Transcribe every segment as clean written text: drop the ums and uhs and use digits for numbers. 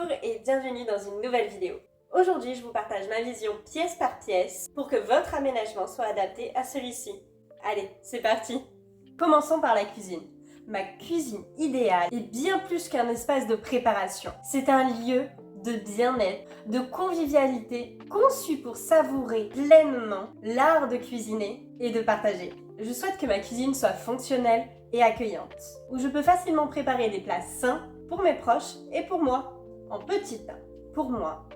Bonjour et bienvenue dans une nouvelle vidéo. Aujourd'hui, je vous partage ma vision pièce par pièce pour que votre aménagement soit adapté à celui-ci. Allez, c'est parti! Commençons par la cuisine. Ma cuisine idéale est bien plus qu'un espace de préparation. C'est un lieu de bien-être, de convivialité, conçu pour savourer pleinement l'art de cuisiner et de partager. Je souhaite que ma cuisine soit fonctionnelle et accueillante, où je peux facilement préparer des plats sains pour mes proches et pour moi, en petit pain. Pour moi,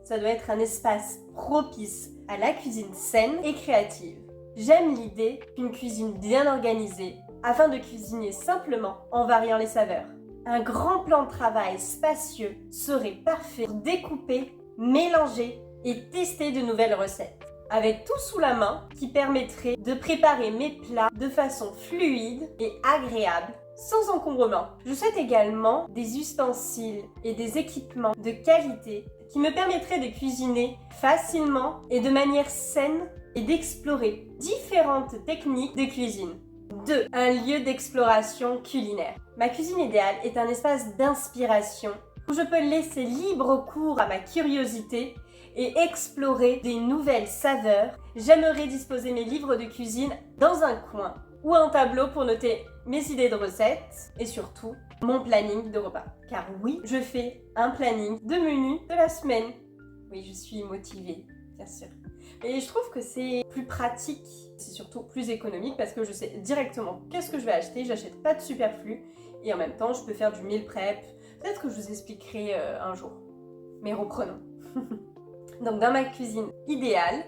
ça doit être un espace propice à la cuisine saine et créative. J'aime l'idée d'une cuisine bien organisée afin de cuisiner simplement en variant les saveurs. Un grand plan de travail spacieux serait parfait pour découper, mélanger et tester de nouvelles recettes. Avec tout sous la main qui permettrait de préparer mes plats de façon fluide et agréable, sans encombrement. Je souhaite également des ustensiles et des équipements de qualité qui me permettraient de cuisiner facilement et de manière saine et d'explorer différentes techniques de cuisine. 2. Un lieu d'exploration culinaire. Ma cuisine idéale est un espace d'inspiration où je peux laisser libre cours à ma curiosité et explorer des nouvelles saveurs. J'aimerais disposer mes livres de cuisine dans un coin ou un tableau pour noter mes idées de recettes et surtout mon planning de repas. Car oui, je fais un planning de menus de la semaine. Oui, je suis motivée, bien sûr. Et je trouve que c'est plus pratique, c'est surtout plus économique parce que je sais directement qu'est-ce que je vais acheter, j'achète pas de superflu et en même temps je peux faire du meal prep. Peut-être que je vous expliquerai un jour. Mais reprenons. Donc dans ma cuisine idéale,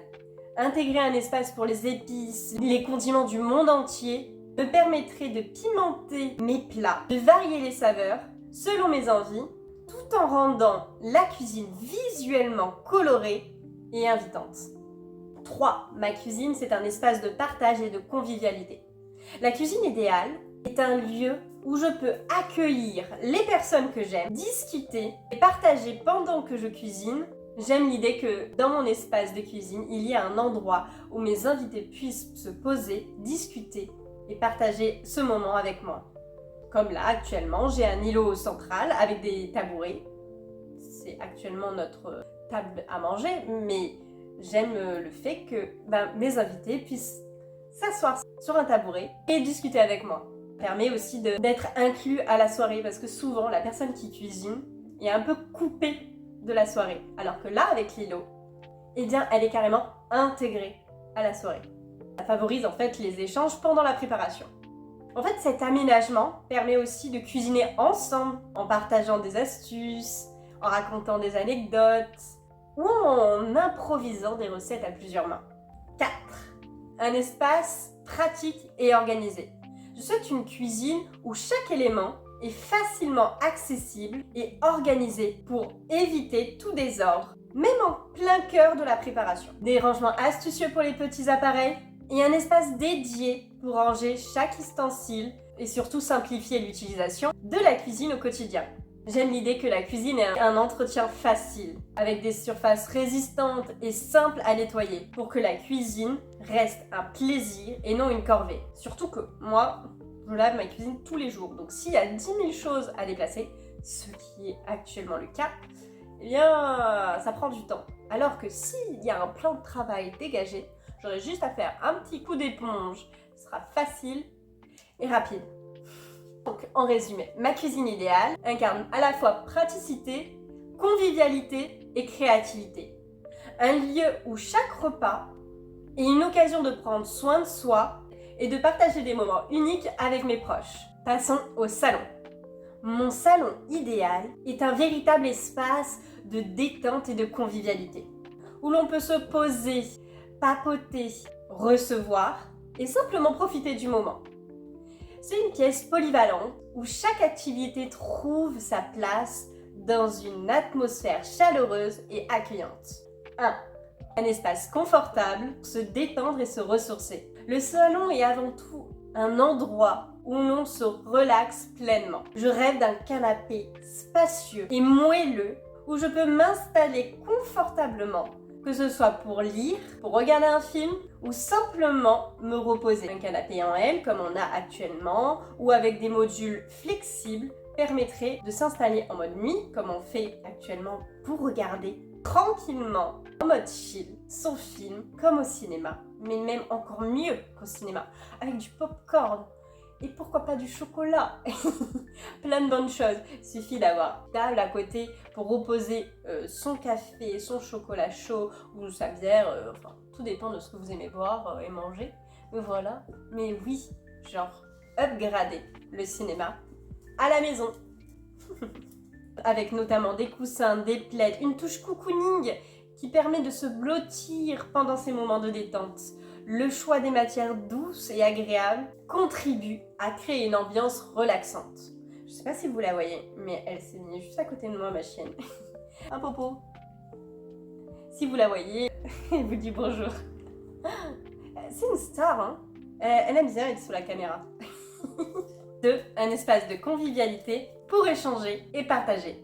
intégrer un espace pour les épices, les condiments du monde entier me permettrait de pimenter mes plats, de varier les saveurs selon mes envies, tout en rendant la cuisine visuellement colorée et invitante. 3. Ma cuisine, c'est un espace de partage et de convivialité. La cuisine idéale est un lieu où je peux accueillir les personnes que j'aime, discuter et partager pendant que je cuisine. J'aime l'idée que dans mon espace de cuisine, il y a un endroit où mes invités puissent se poser, discuter et partager ce moment avec moi. Comme là, actuellement, j'ai un îlot central avec des tabourets. C'est actuellement notre table à manger, mais j'aime le fait que mes invités puissent s'asseoir sur un tabouret et discuter avec moi. Ça permet aussi d'être inclus à la soirée parce que souvent, la personne qui cuisine est un peu coupée de la soirée. Alors que là, avec l'îlot, eh bien, elle est carrément intégrée à la soirée. Ça favorise en fait les échanges pendant la préparation. En fait, cet aménagement permet aussi de cuisiner ensemble, en partageant des astuces, en racontant des anecdotes, ou en improvisant des recettes à plusieurs mains. 4. Un espace pratique et organisé. Je souhaite une cuisine où chaque élément est facilement accessible et organisé pour éviter tout désordre, même en plein cœur de la préparation. Des rangements astucieux pour les petits appareils et un espace dédié pour ranger chaque ustensile et surtout simplifier l'utilisation de la cuisine au quotidien. J'aime l'idée que la cuisine est un entretien facile, avec des surfaces résistantes et simples à nettoyer, pour que la cuisine reste un plaisir et non une corvée. Surtout que moi, je lave ma cuisine tous les jours, donc s'il y a 10 000 choses à déplacer, ce qui est actuellement le cas, eh bien, ça prend du temps. Alors que s'il y a un plan de travail dégagé, j'aurai juste à faire un petit coup d'éponge, ce sera facile et rapide. Donc, en résumé, ma cuisine idéale incarne à la fois praticité, convivialité et créativité. Un lieu où chaque repas est une occasion de prendre soin de soi et de partager des moments uniques avec mes proches. Passons au salon. Mon salon idéal est un véritable espace de détente et de convivialité, où l'on peut se poser, papoter, recevoir et simplement profiter du moment. C'est une pièce polyvalente où chaque activité trouve sa place dans une atmosphère chaleureuse et accueillante. 1. Un espace confortable pour se détendre et se ressourcer. Le salon est avant tout un endroit où l'on se relaxe pleinement. Je rêve d'un canapé spacieux et moelleux où je peux m'installer confortablement, que ce soit pour lire, pour regarder un film ou simplement me reposer. Un canapé en L comme on a actuellement ou avec des modules flexibles permettrait de s'installer en mode nuit, comme on fait actuellement pour regarder tranquillement, en mode chill, son film, comme au cinéma, mais même encore mieux qu'au cinéma, avec du popcorn. Et pourquoi pas du chocolat. Plein de bonnes choses. Il suffit d'avoir une table à côté pour reposer son café, son chocolat chaud ou sa bière. Enfin, tout dépend de ce que vous aimez boire et manger. Mais voilà. Mais oui, genre, upgrader le cinéma à la maison. Avec notamment des coussins, des plaids, une touche cocooning qui permet de se blottir pendant ces moments de détente. Le choix des matières douces et agréables contribue à créer une ambiance relaxante. Je sais pas si vous la voyez, mais elle s'est mise juste à côté de moi, ma chienne. Un popo. Si vous la voyez, elle vous dit bonjour. C'est une star, hein. Elle aime bien être sous la caméra. 2. Un espace de convivialité pour échanger et partager.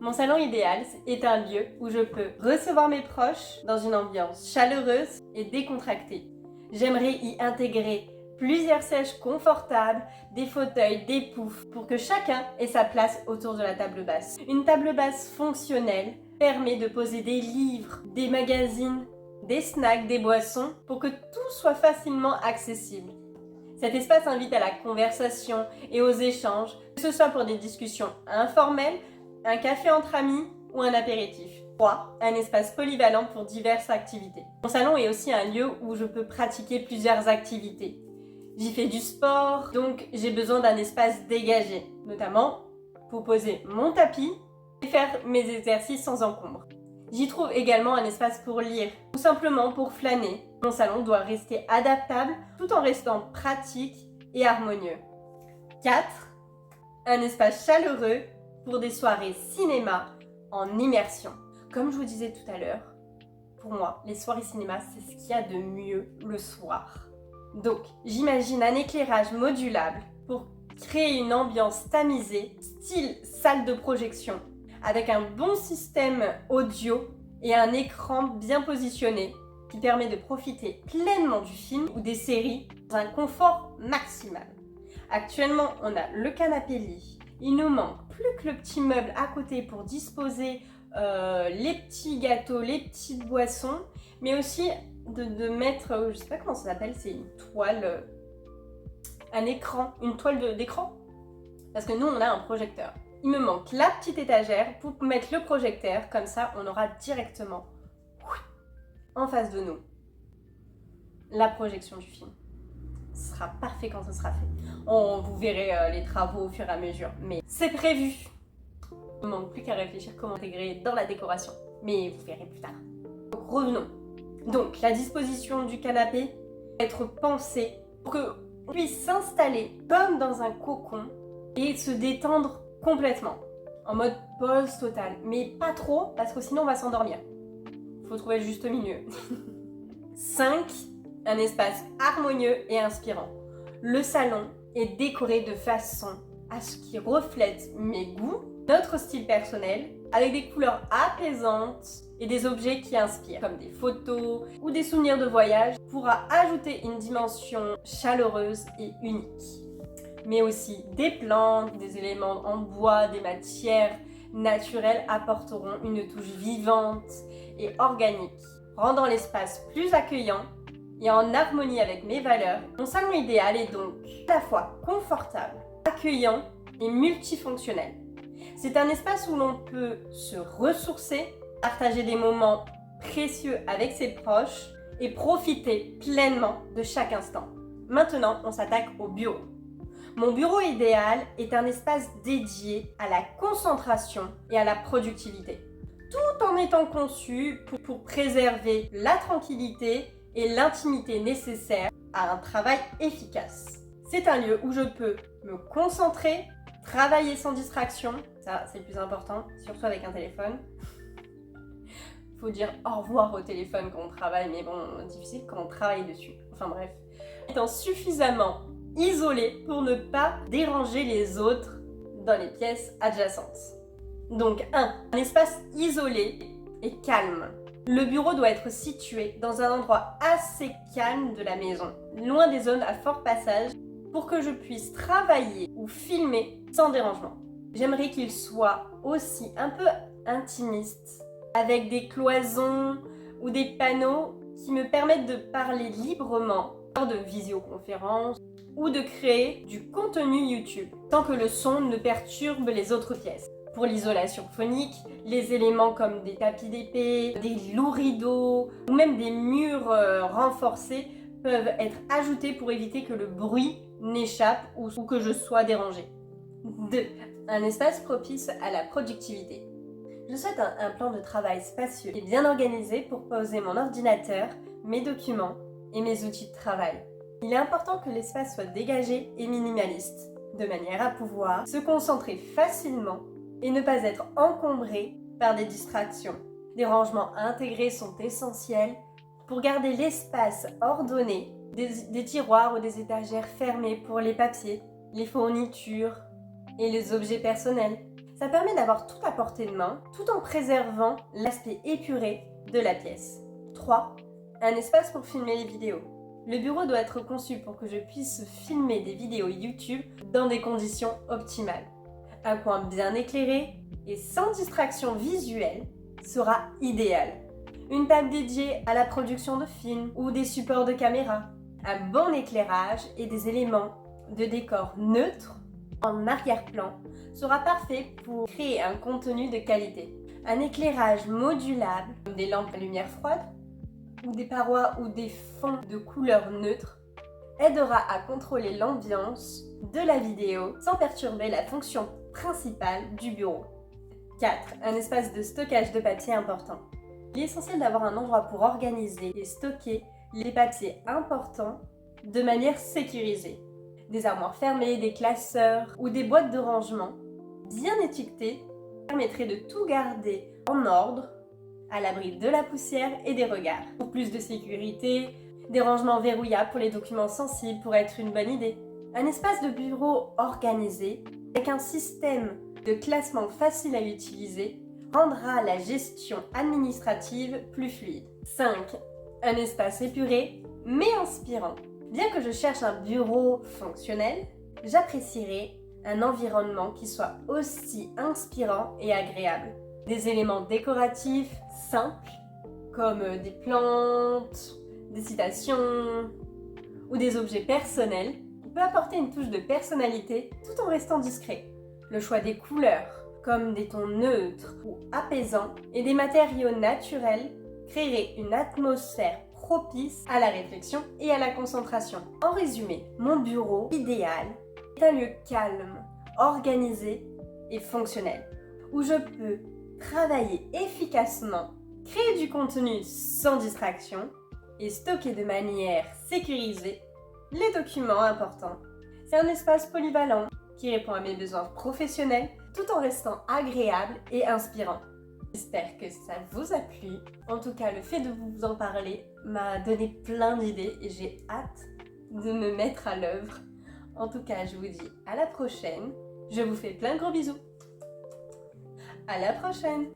Mon salon idéal est un lieu où je peux recevoir mes proches dans une ambiance chaleureuse et décontractée. J'aimerais y intégrer plusieurs sièges confortables, des fauteuils, des poufs, pour que chacun ait sa place autour de la table basse. Une table basse fonctionnelle permet de poser des livres, des magazines, des snacks, des boissons, pour que tout soit facilement accessible. Cet espace invite à la conversation et aux échanges, que ce soit pour des discussions informelles, un café entre amis ou un apéritif. 3. Un espace polyvalent pour diverses activités. Mon salon est aussi un lieu où je peux pratiquer plusieurs activités. J'y fais du sport, donc j'ai besoin d'un espace dégagé, notamment pour poser mon tapis et faire mes exercices sans encombre. J'y trouve également un espace pour lire, ou simplement pour flâner. Mon salon doit rester adaptable tout en restant pratique et harmonieux. 4. Un espace chaleureux pour des soirées cinéma en immersion. Comme je vous disais tout à l'heure, pour moi, les soirées cinéma, c'est ce qu'il y a de mieux le soir. Donc, j'imagine un éclairage modulable pour créer une ambiance tamisée, style salle de projection, avec un bon système audio et un écran bien positionné qui permet de profiter pleinement du film ou des séries dans un confort maximal. Actuellement, on a le canapé lit. Il nous manque plus que le petit meuble à côté pour disposer les petits gâteaux, les petites boissons, mais aussi de mettre, je sais pas comment ça s'appelle, c'est une toile, un écran, une toile d'écran, parce que nous on a un projecteur. Il me manque la petite étagère pour mettre le projecteur, comme ça on aura directement en face de nous la projection du film. Ce sera parfait quand ce sera fait. Vous verrez les travaux au fur et à mesure, mais c'est prévu. Il ne manque plus qu'à réfléchir comment intégrer dans la décoration, mais vous verrez plus tard. Donc revenons. Donc la disposition du canapé va être pensée pour qu'on puisse s'installer comme dans un cocon et se détendre complètement, en mode pause totale, mais pas trop parce que sinon on va s'endormir. Il faut trouver le juste milieu. 5. Un espace harmonieux et inspirant. Le salon est décoré de façon à ce qu'il reflète mes goûts, notre style personnel, avec des couleurs apaisantes et des objets qui inspirent, comme des photos ou des souvenirs de voyage, pourra ajouter une dimension chaleureuse et unique. Mais aussi des plantes, des éléments en bois, des matières naturelles apporteront une touche vivante et organique, rendant l'espace plus accueillant et en harmonie avec mes valeurs. Mon salon idéal est donc à la fois confortable, accueillant et multifonctionnel. C'est un espace où l'on peut se ressourcer, partager des moments précieux avec ses proches et profiter pleinement de chaque instant. Maintenant, on s'attaque au bureau. Mon bureau idéal est un espace dédié à la concentration et à la productivité, tout en étant conçu pour préserver la tranquillité et l'intimité nécessaires à un travail efficace. C'est un lieu où je peux me concentrer, travailler sans distraction, ça c'est le plus important, surtout avec un téléphone. Faut dire au revoir au téléphone quand on travaille, mais bon, difficile quand on travaille dessus. Enfin bref, étant suffisamment isolé pour ne pas déranger les autres dans les pièces adjacentes. Donc 1. Un espace isolé et calme. Le bureau doit être situé dans un endroit assez calme de la maison, loin des zones à fort passage, pour que je puisse travailler ou filmer sans dérangement. J'aimerais qu'il soit aussi un peu intimiste, avec des cloisons ou des panneaux qui me permettent de parler librement lors de visioconférences ou de créer du contenu YouTube, sans que le son ne perturbe les autres pièces. Pour l'isolation phonique, les éléments comme des tapis d'épée, des lourds rideaux ou même des murs renforcés peuvent être ajoutés pour éviter que le bruit n'échappe ou que je sois dérangée. 2. Un espace propice à la productivité. Je souhaite un plan de travail spacieux et bien organisé pour poser mon ordinateur, mes documents et mes outils de travail. Il est important que l'espace soit dégagé et minimaliste, de manière à pouvoir se concentrer facilement et ne pas être encombré par des distractions. Des rangements intégrés sont essentiels pour garder l'espace ordonné, des tiroirs ou des étagères fermées pour les papiers, les fournitures et les objets personnels. Ça permet d'avoir tout à portée de main, tout en préservant l'aspect épuré de la pièce. 3. Un espace pour filmer les vidéos. Le bureau doit être conçu pour que je puisse filmer des vidéos YouTube dans des conditions optimales. Un coin bien éclairé et sans distraction visuelle sera idéal. Une table dédiée à la production de films ou des supports de caméra. Un bon éclairage et des éléments de décor neutres en arrière-plan sera parfait pour créer un contenu de qualité. Un éclairage modulable, comme des lampes à lumière froide, ou des parois ou des fonds de couleurs neutres, aidera à contrôler l'ambiance de la vidéo sans perturber la fonction principale du bureau. 4. Un espace de stockage de papier important. Il est essentiel d'avoir un endroit pour organiser et stocker les papiers importants de manière sécurisée. Des armoires fermées, des classeurs ou des boîtes de rangement bien étiquetées permettraient de tout garder en ordre, à l'abri de la poussière et des regards. Pour plus de sécurité, des rangements verrouillables pour les documents sensibles pourraient être une bonne idée. Un espace de bureau organisé avec un système de classement facile à utiliser rendra la gestion administrative plus fluide. 5. Un espace épuré mais inspirant. Bien que je cherche un bureau fonctionnel, j'apprécierais un environnement qui soit aussi inspirant et agréable. Des éléments décoratifs simples, comme des plantes, des citations ou des objets personnels, peut apporter une touche de personnalité tout en restant discret. Le choix des couleurs, comme des tons neutres ou apaisants, et des matériaux naturels créerait une atmosphère propice à la réflexion et à la concentration. En résumé, mon bureau idéal est un lieu calme, organisé et fonctionnel, où je peux travailler efficacement, créer du contenu sans distraction et stocker de manière sécurisée les documents importants. C'est un espace polyvalent qui répond à mes besoins professionnels tout en restant agréable et inspirant. J'espère que ça vous a plu. En tout cas, le fait de vous en parler m'a donné plein d'idées et j'ai hâte de me mettre à l'œuvre. En tout cas, je vous dis à la prochaine. Je vous fais plein de gros bisous. À la prochaine!